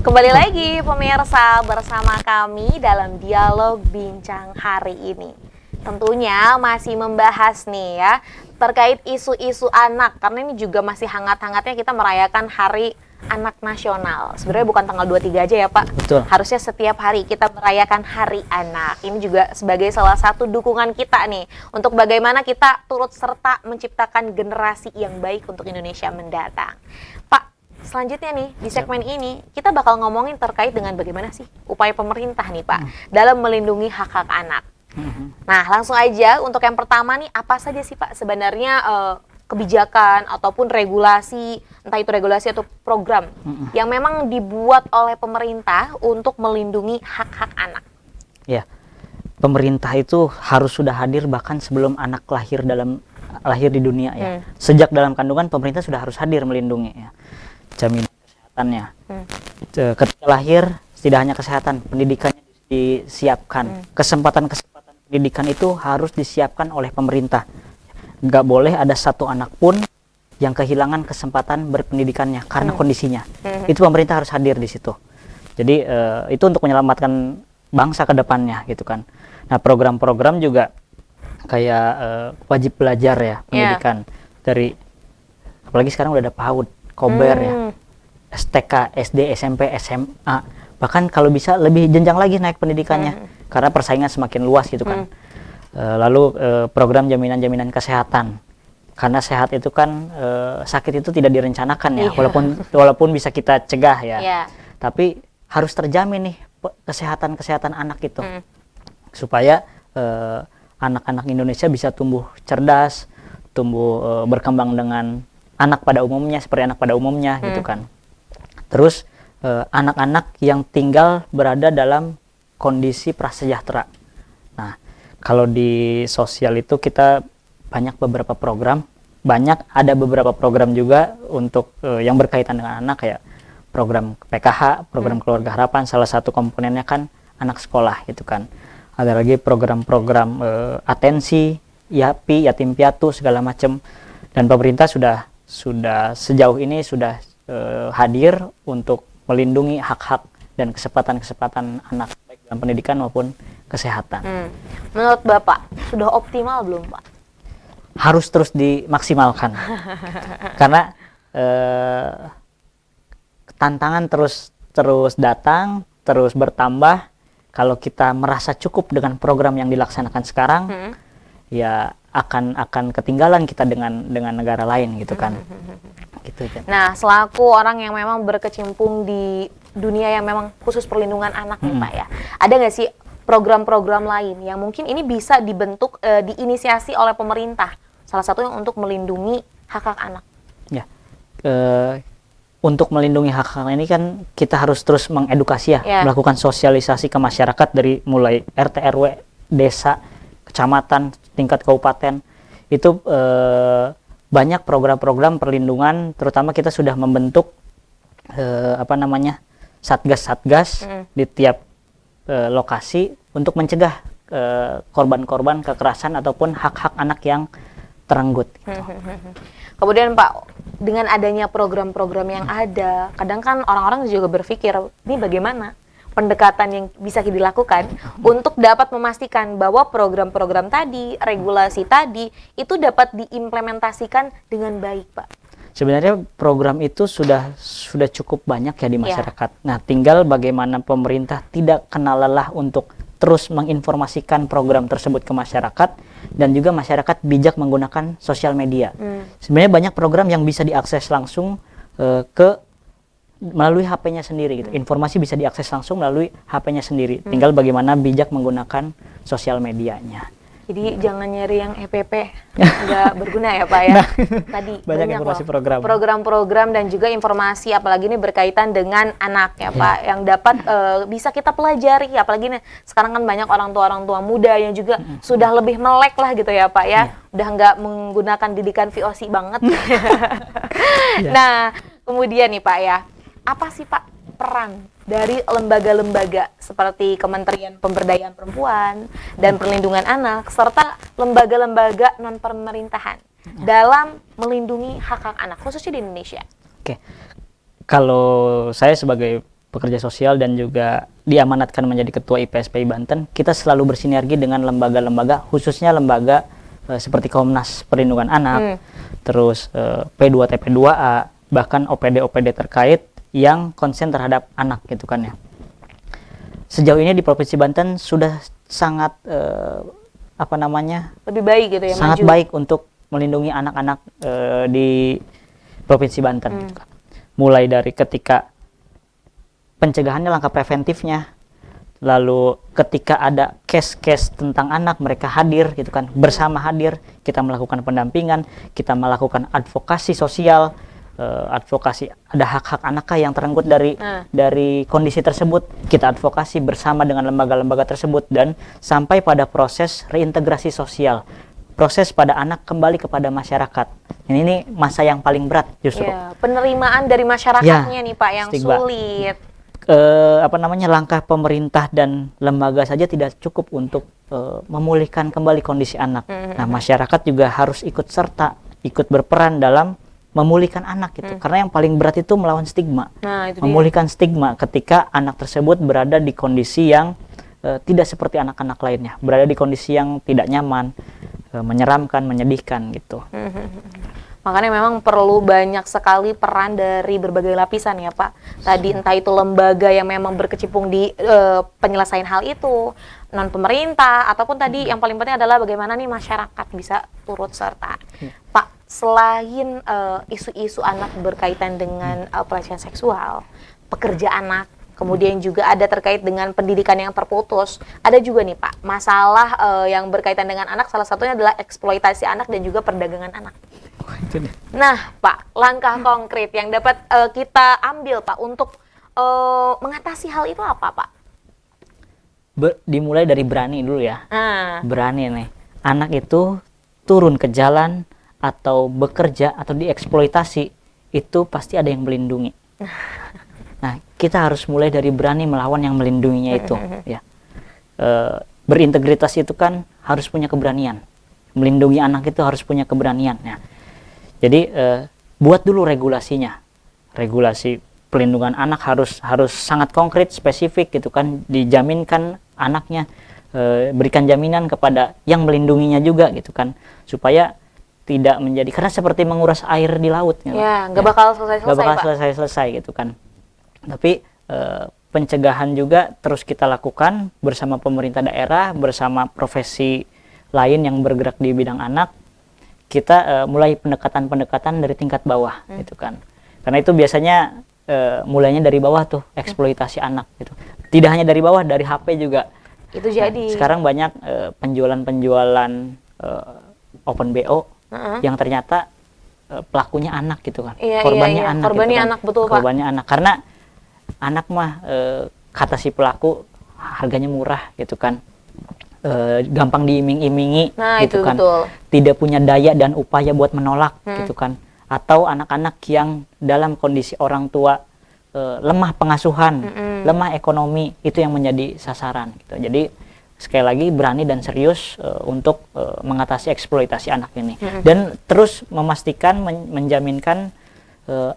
Kembali lagi pemirsa bersama kami dalam dialog bincang hari ini. Tentunya masih membahas nih ya terkait isu-isu anak, karena ini juga masih hangat-hangatnya kita merayakan Hari Anak Nasional. Sebenarnya bukan tanggal 23 aja ya Pak. Betul. Harusnya setiap hari kita merayakan Hari Anak. Ini juga sebagai salah satu dukungan kita nih untuk bagaimana kita turut serta menciptakan generasi yang baik untuk Indonesia mendatang. Pak, selanjutnya nih di segmen ini kita bakal ngomongin terkait dengan bagaimana sih upaya pemerintah nih Pak dalam melindungi hak-hak anak. Nah, langsung aja untuk yang pertama nih, apa saja sih Pak sebenarnya kebijakan ataupun regulasi, entah itu regulasi atau program yang memang dibuat oleh pemerintah untuk melindungi hak-hak anak? Ya, pemerintah itu harus sudah hadir bahkan sebelum anak lahir di dunia ya. Sejak dalam kandungan pemerintah sudah harus hadir melindungi ya. Jaminan kesehatannya. Ketika lahir tidak hanya kesehatan, pendidikannya disiapkan. Kesempatan pendidikan itu harus disiapkan oleh pemerintah. Nggak boleh ada satu anak pun yang kehilangan kesempatan berpendidikannya karena kondisinya. Itu pemerintah harus hadir di situ. Jadi itu untuk menyelamatkan bangsa ke depannya gitu kan. Nah, program-program juga kayak wajib belajar ya, pendidikan dari apalagi sekarang udah ada PAUD, KOBER ya, STK, SD, SMP, SMA, bahkan kalau bisa lebih jenjang lagi naik pendidikannya karena persaingan semakin luas gitu kan. Lalu program jaminan kesehatan, karena sehat itu kan sakit itu tidak direncanakan ya, walaupun bisa kita cegah ya, tapi harus terjamin nih kesehatan anak itu supaya anak-anak Indonesia bisa tumbuh cerdas, tumbuh berkembang dengan anak pada umumnya seperti anak pada umumnya gitu kan. Terus anak-anak yang tinggal berada dalam kondisi prasejahtera. Nah, kalau di sosial itu kita beberapa program juga untuk yang berkaitan dengan anak, kayak program PKH, program Keluarga Harapan, salah satu komponennya kan anak sekolah gitu kan. Ada lagi program-program atensi, YAPI, yatim piatu segala macam. Dan pemerintah sudah sejauh ini sudah hadir untuk melindungi hak-hak dan kesempatan anak baik dalam pendidikan maupun kesehatan. Menurut Bapak sudah optimal belum Pak? Harus terus dimaksimalkan karena tantangan terus datang, terus bertambah. Kalau kita merasa cukup dengan program yang dilaksanakan sekarang, ya akan ketinggalan kita dengan negara lain gitu kan. Gitu. Nah, selaku orang yang memang berkecimpung di dunia yang memang khusus perlindungan anak nih Pak ya, ada nggak sih program-program lain yang mungkin ini bisa dibentuk, diinisiasi oleh pemerintah, salah satunya untuk melindungi hak-hak anak? Ya, untuk melindungi hak-hak ini kan kita harus terus mengedukasi ya, melakukan sosialisasi ke masyarakat dari mulai RT RW, desa, kecamatan, tingkat kabupaten. Itu banyak program-program perlindungan, terutama kita sudah membentuk satgas-satgas di tiap lokasi untuk mencegah korban-korban kekerasan ataupun hak-hak anak yang terenggut gitu. Kemudian Pak, dengan adanya program-program yang ada, kadang kan orang-orang juga berpikir, ini bagaimana pendekatan yang bisa dilakukan untuk dapat memastikan bahwa program-program tadi, regulasi tadi, itu dapat diimplementasikan dengan baik Pak? Sebenarnya program itu sudah cukup banyak ya di masyarakat. Nah, tinggal bagaimana pemerintah tidak kenal lelah untuk terus menginformasikan program tersebut ke masyarakat, dan juga masyarakat bijak menggunakan sosial media. Sebenarnya banyak program yang bisa diakses langsung melalui HP-nya sendiri gitu. Informasi bisa diakses langsung melalui HP-nya sendiri. Tinggal bagaimana bijak menggunakan sosial medianya. Jadi jangan nyari yang EPP, nggak berguna ya Pak ya. Nah, tadi banyak informasi program-program dan juga informasi, apalagi ini berkaitan dengan anak ya Pak, yang dapat bisa kita pelajari. Apalagi nih sekarang kan banyak orang tua muda yang juga sudah lebih melek lah gitu ya Pak ya. Udah nggak menggunakan didikan VOC banget. Nah, kemudian nih Pak ya, apa sih Pak peran dari lembaga-lembaga seperti Kementerian Pemberdayaan Perempuan dan Perlindungan Anak serta lembaga-lembaga non-pemerintahan dalam melindungi hak-hak anak khususnya di Indonesia? Oke. Kalau saya sebagai pekerja sosial dan juga diamanatkan menjadi ketua IPSPI Banten, kita selalu bersinergi dengan lembaga-lembaga, khususnya lembaga seperti Komnas Perlindungan Anak, terus P2TP2A, bahkan OPD-OPD terkait yang konsen terhadap anak gitu kan ya. Sejauh ini di Provinsi Banten sudah sangat lebih baik gitu ya, sangat maju. baik untuk melindungi anak-anak di Provinsi Banten gitu kan. Mulai dari ketika pencegahannya, langkah preventifnya, lalu ketika ada case-case tentang anak, mereka hadir gitu kan, bersama hadir, kita melakukan pendampingan, kita melakukan advokasi sosial, advokasi ada hak-hak anak yang terenggut dari kondisi tersebut, kita advokasi bersama dengan lembaga-lembaga tersebut, dan sampai pada proses reintegrasi sosial, proses pada anak kembali kepada masyarakat. Ini masa yang paling berat justru. Ya, penerimaan dari masyarakatnya nih Pak yang stigma. sulit. Langkah pemerintah dan lembaga saja tidak cukup untuk memulihkan kembali kondisi anak. Nah, masyarakat juga harus ikut serta, ikut berperan dalam memulihkan anak gitu. Karena yang paling berat itu melawan stigma. Nah, itu memulihkan stigma ketika anak tersebut berada di kondisi yang tidak seperti anak-anak lainnya, berada di kondisi yang tidak nyaman, menyeramkan, menyedihkan gitu. Makanya memang perlu banyak sekali peran dari berbagai lapisan ya Pak. Tadi entah itu lembaga yang memang berkecimpung di penyelesaian hal itu, non pemerintah, ataupun tadi yang paling penting adalah bagaimana nih masyarakat bisa turut serta. Pak, selain isu-isu anak berkaitan dengan pelecehan seksual, pekerja anak, kemudian juga ada terkait dengan pendidikan yang terputus, ada juga nih Pak masalah yang berkaitan dengan anak, salah satunya adalah eksploitasi anak dan juga perdagangan anak. Nah Pak, langkah konkret yang dapat kita ambil Pak untuk mengatasi hal itu apa Pak? Dimulai dari berani dulu ya. Berani nih, anak itu turun ke jalan atau bekerja atau dieksploitasi, itu pasti ada yang melindungi. Nah, kita harus mulai dari berani melawan yang melindunginya itu ya. Berintegritas itu kan harus punya keberanian. Melindungi anak itu harus punya keberanian ya. Jadi buat dulu regulasinya. Regulasi pelindungan anak harus sangat konkret, spesifik gitu kan, dijaminkan anaknya, berikan jaminan kepada yang melindunginya juga gitu kan, supaya tidak menjadi, karena seperti menguras air di laut gitu. Ya, nggak bakal selesai-selesai nggak bakal Pak. selesai-selesai gitu kan. Tapi pencegahan juga terus kita lakukan bersama pemerintah daerah, bersama profesi lain yang bergerak di bidang anak. Kita mulai pendekatan-pendekatan dari tingkat bawah gitu kan. Karena itu biasanya mulainya dari bawah tuh, eksploitasi anak gitu. Tidak hanya dari bawah, dari HP juga. Itu jadi. Sekarang banyak penjualan open BO yang ternyata pelakunya anak gitu kan. Korbannya anak. Korbannya gitu kan. anak, betul Pak. Korbannya anak, karena anak mah kata si pelaku harganya murah gitu kan. Gampang diiming-imingi gitu kan, betul. Tidak punya daya dan upaya buat menolak gitu kan, atau anak-anak yang dalam kondisi orang tua lemah pengasuhan, lemah ekonomi, itu yang menjadi sasaran gitu. Jadi sekali lagi berani dan serius untuk mengatasi eksploitasi anak ini, dan terus memastikan menjaminkan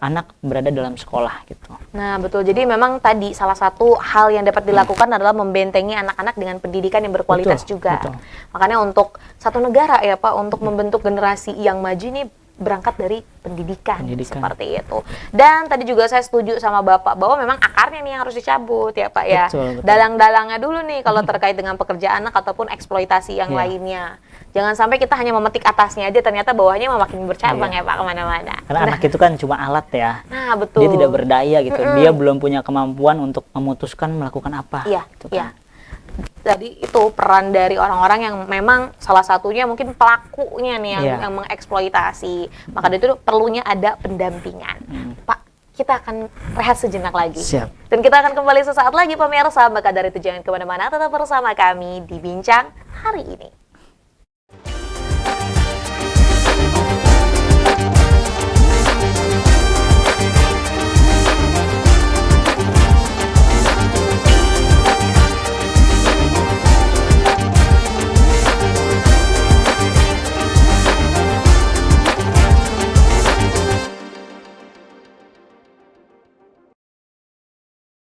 anak berada dalam sekolah gitu. Nah betul, jadi memang tadi salah satu hal yang dapat dilakukan adalah membentengi anak-anak dengan pendidikan yang berkualitas juga. Betul. Makanya untuk satu negara ya Pak, untuk membentuk generasi yang maju ini berangkat dari pendidikan. Seperti itu. Dan tadi juga saya setuju sama Bapak bahwa memang akarnya nih yang harus dicabut ya Pak ya. Betul. Dalang-dalangnya dulu nih kalau terkait dengan pekerjaan anak ataupun eksploitasi yang lainnya. Jangan sampai kita hanya memetik atasnya aja, ternyata bawahnya makin bercabang ya Pak kemana-mana. Karena anak itu kan cuma alat ya. Nah betul. Dia tidak berdaya gitu. Dia belum punya kemampuan untuk memutuskan melakukan apa. Iya, gitu kan. Jadi itu peran dari orang-orang yang memang salah satunya mungkin pelakunya nih yang mengeksploitasi. Maka itu perlunya ada pendampingan. Pak, kita akan rehat sejenak lagi. Siap. Dan kita akan kembali sesaat lagi pemirsa. Maka dari itu jangan kemana-mana, tetap bersama kami di Bincang Hari Ini.